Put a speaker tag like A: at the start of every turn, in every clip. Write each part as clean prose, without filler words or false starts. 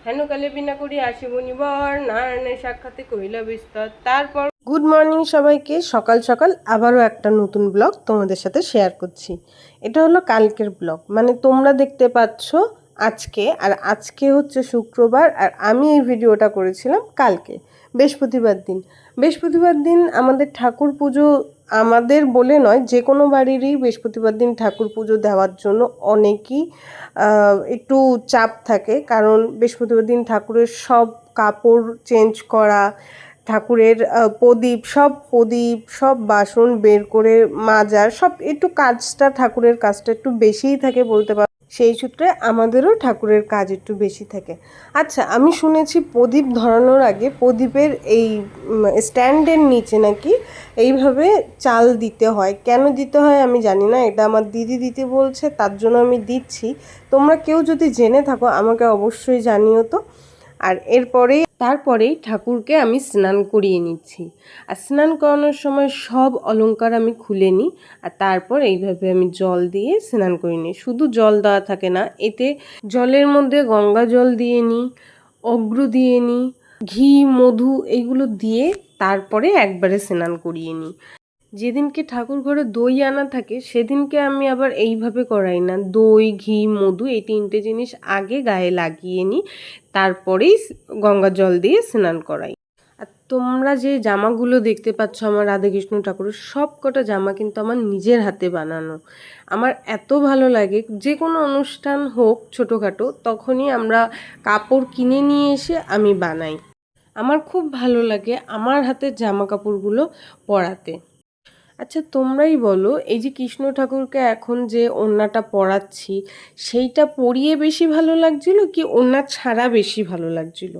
A: হেনকালে বিনা করি আসিবনি বর নারায়ণের সাক্ষাতে কইলা বিস্তর। তারপর গুড মর্নিং সবাইকে। সকাল সকাল আবারও একটা নতুন ব্লগ তোমাদের সাথে শেয়ার করছি। এটা হলো কালকের ব্লগ, মানে তোমরা দেখতে পাচ্ছ আজকে, আর আজকে হচ্ছে শুক্রবার, আর আমি এই ভিডিওটা করেছিলাম কালকে বৃহস্পতিবার দিন। বৃহস্পতিবার দিন আমাদের ঠাকুর পুজো, আমাদের বলে নয়, যে কোনো বাড়িরই বৃহস্পতিবার দিন ঠাকুর পুজো দেওয়ার জন্য অনেকই একটু চাপ থাকে, কারণ বৃহস্পতিবার দিন ঠাকুরের সব কাপড় চেঞ্জ করা, ঠাকুরের প্রদীপ সব বাসন বের করে মাজার, সব একটু কাজটা, ঠাকুরের কাজটা একটু বেশিই থাকে বলতে পারো। সেই সূত্রে আমাদেরও ঠাকুরের কাজ একটু বেশি থাকে। আচ্ছা, আমি শুনেছি প্রদীপ ধরানোর আগে প্রদীপের এই স্ট্যান্ডের নিচে নাকি এইভাবে চাল দিতে হয়। কেন দিতে হয় আমি জানি না, এটা আমার দিদি দিতে বলছে, তার জন্য আমি দিচ্ছি। তোমরা কেউ যদি জেনে থাকো আমাকে অবশ্যই জানিও তো। আর তারপরেই ঠাকুরকে আমি স্নান করিয়ে নিচ্ছি। আর স্নান করানোর সময় সব অলংকার আমি খুলে নিই, আর তারপর এইভাবে আমি জল দিয়ে স্নান করে নিই। শুধু জল দেওয়া থাকে না, এতে জলের মধ্যে গঙ্গা জল দিয়ে নিই, অগ্রু দিয়ে নিই, ঘি, মধু এইগুলো দিয়ে তারপরে একবারে স্নান করিয়ে নিই। যেদিনকে ঠাকুর ঘরে দই আনা থাকে সেদিনকে আমি আবার এইভাবে করাই না। দই, ঘি, মধু এই তিনটে জিনিস আগে গায়ে লাগিয়ে নিই, তারপরেই গঙ্গা জল দিয়ে স্নান করাই। আর তোমরা যে জামাগুলো দেখতে পাচ্ছ আমার রাধাকৃষ্ণ ঠাকুরের, সব কটা জামা কিন্তু আমার নিজের হাতে বানানো। আমার এত ভালো লাগে, যে কোনো অনুষ্ঠান হোক ছোটোখাটো, তখনই আমরা কাপড় কিনে নিয়ে এসে আমি বানাই। আমার খুব ভালো লাগে আমার হাতের জামা কাপড়গুলো পরাতে। আচ্ছা, তোমরাই বলো, এই যে কৃষ্ণ ঠাকুরকে এখন যে ওড়নাটা পরাচ্ছি, সেইটা পরিয়ে বেশি ভালো লাগছিল কি ওড়না ছাড়া বেশি ভালো লাগছিল?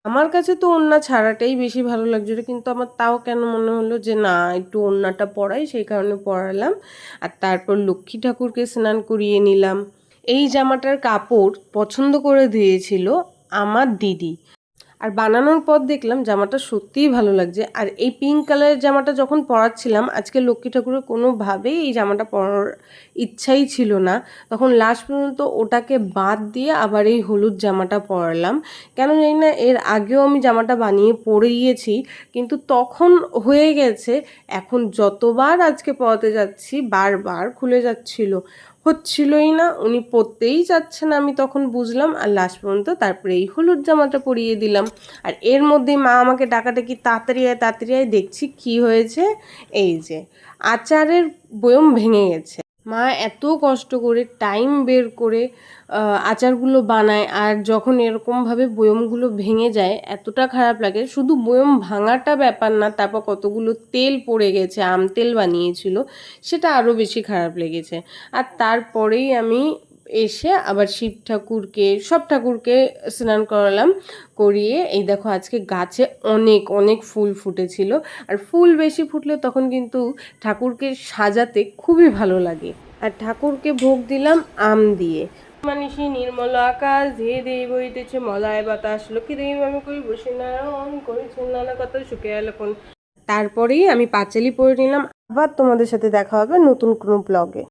A: আমার কাছে তো ওড়না ছাড়াটাই বেশি ভালো লাগছিল, কিন্তু আমার তাও কেন মনে হলো যে না, একটু ওড়নাটা পরাই, সেই কারণে পরালাম। আর তারপর লক্ষ্মী ঠাকুরকে স্নান করিয়ে নিলাম। এই জামাটার কাপড় পছন্দ করে দিয়েছিল আমার দিদি, আর বানানোর পর দেখলাম জামাটা সত্যিই ভালো লাগছে। আর এই পিঙ্ক কালারের জামাটা যখন পরাচ্ছিলাম আজকে লক্ষ্মী ঠাকুরের, কোনোভাবেই এই জামাটা পরার ইচ্ছাই ছিল না, তখন লাস্ট পর্যন্ত ওটাকে বাদ দিয়ে আবার এই হলুদ জামাটা পরালাম। কেন জানি না, এর আগেও আমি জামাটা বানিয়ে পরে গিয়েছি, কিন্তু তখন হয়ে গেছে। এখন যতবার আজকে পরাতে যাচ্ছি বারবার খুলে যাচ্ছিল, হচ্ছিলই না, উনি পরতেই চাচ্ছেন, আমি তখন বুঝলাম। আর লাস্ট পর্যন্ত তারপরে এই হলুদ জামাটা পরিয়ে দিলাম। আর এর মধ্যেই মা আমাকে ডাকাডাকি, তাড়াতাড়ি আয় তাড়াতাড়ি আয়, দেখছি কি হয়েছে। এই যে আচারের বয়ম ভেঙে গেছে। মা এত কষ্ট করে টাইম বের করে আচারগুলো বানায়, আর যখন এরকমভাবে বয়মগুলো ভেঙে যায় এতটা খারাপ লাগে। শুধু বয়ম ভাঙাটা ব্যাপার না, তারপর কতগুলো তেল পড়ে গেছে, আম তেল বানিয়েছিল, সেটা আরও বেশি খারাপ লেগেছে। আর তারপরেই আমি এসে আবার শিব ঠাকুরকে, সব ঠাকুরকে স্নান করালাম। করিয়ে এই দেখো আজকে গাছে অনেক অনেক ফুল ফুটেছিল, আর ফুল বেশি ফুটলে তখন কিন্তু ঠাকুরকে সাজাতে খুবই ভালো লাগে। আর ঠাকুরকে ভোগ দিলাম আম দিয়ে। মানিসি নির্মল আকাশ, ধীরে ধীরে বইতেছে মলয় বাতাস, লক্ষ্মী দেবী আমি করি বসে নারায়ণ করেছেন নানা কত সুখে আলোকন। তারপরেই আমি পাঁচালি পড়ে নিলাম। আবার তোমাদের সাথে দেখা হবে নতুন কোনো ব্লগে।